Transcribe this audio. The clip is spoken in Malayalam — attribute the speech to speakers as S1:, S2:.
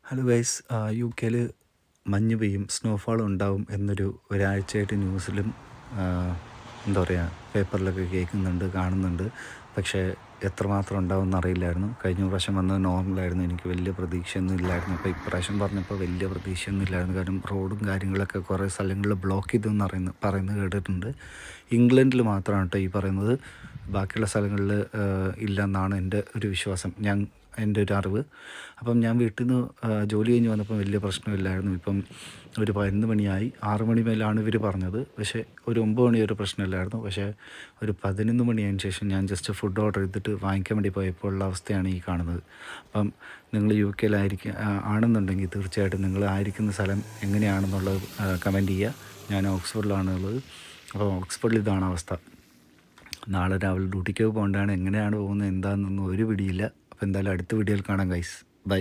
S1: ഹലോ ഗൈസ്, യു കെയിൽ മഞ്ഞ് പെയ്യും, സ്നോഫാൾ ഉണ്ടാവും എന്നൊരു ഒരാഴ്ചയായിട്ട് ന്യൂസിലും എന്താ പറയുക പേപ്പറിലൊക്കെ കേൾക്കുന്നുണ്ട്, കാണുന്നുണ്ട്. പക്ഷേ എത്രമാത്രം ഉണ്ടാവും എന്നറിയില്ലായിരുന്നു. കഴിഞ്ഞ പ്രാവശ്യം വന്നത് നോർമലായിരുന്നു, എനിക്ക് വലിയ പ്രതീക്ഷയൊന്നും ഇല്ലായിരുന്നു. അപ്പോൾ ഇപ്രാവശ്യം പറഞ്ഞപ്പോൾ വലിയ പ്രതീക്ഷയൊന്നും ഇല്ലായിരുന്നു. കാരണം റോഡും കാര്യങ്ങളൊക്കെ കുറേ സ്ഥലങ്ങളിൽ ബ്ലോക്ക് ചെയ്തെന്ന് പറയുന്നത് കേട്ടിട്ടുണ്ട്. ഇംഗ്ലണ്ടിൽ മാത്രമാണ് കേട്ടോ ഈ പറയുന്നത്, ബാക്കിയുള്ള സ്ഥലങ്ങളിൽ ഇല്ലെന്നാണ് എൻ്റെ ഒരു വിശ്വാസം, എൻ്റെ ഒരു അറിവ്. അപ്പം ഞാൻ വീട്ടിൽ നിന്ന് ജോലി കഴിഞ്ഞ് വന്നപ്പം വലിയ പ്രശ്നമില്ലായിരുന്നു. ഇപ്പം ഒരു 11 മണിയായി, 6 മണി മേലാണ് ഇവർ പറഞ്ഞത്. പക്ഷേ ഒരു 9 മണി ഒരു പ്രശ്നമില്ലായിരുന്നു. പക്ഷേ ഒരു 11 മണിയായതിന് ശേഷം ഞാൻ ജസ്റ്റ് ഫുഡ് ഓർഡർ ചെയ്തിട്ട് വാങ്ങിക്കാൻ വേണ്ടി പോയപ്പോൾ ഉള്ള അവസ്ഥയാണ് ഈ കാണുന്നത്. അപ്പം നിങ്ങൾ യു കെയിലായിരിക്കും ആണെന്നുണ്ടെങ്കിൽ തീർച്ചയായിട്ടും നിങ്ങൾ ആയിരിക്കുന്ന സ്ഥലം എങ്ങനെയാണെന്നുള്ളത് കമൻറ്റ് ചെയ്യുക. ഞാൻ ഓക്സ്ഫോർഡിലാണ് ഉള്ളത്. അപ്പോൾ ഓക്സ്ഫോർഡിൽ ഇതാണ് അവസ്ഥ. നാളെ രാവിലെ ഡ്യൂട്ടിക്ക് പോകേണ്ടതാണ്. എങ്ങനെയാണ് പോകുന്നത് എന്താണെന്നൊന്നും ഒരു പിടിയില്ല. അപ്പോൾ എന്തായാലും അടുത്ത വീഡിയോയിൽ കാണാം ഗൈസ്. ബൈ.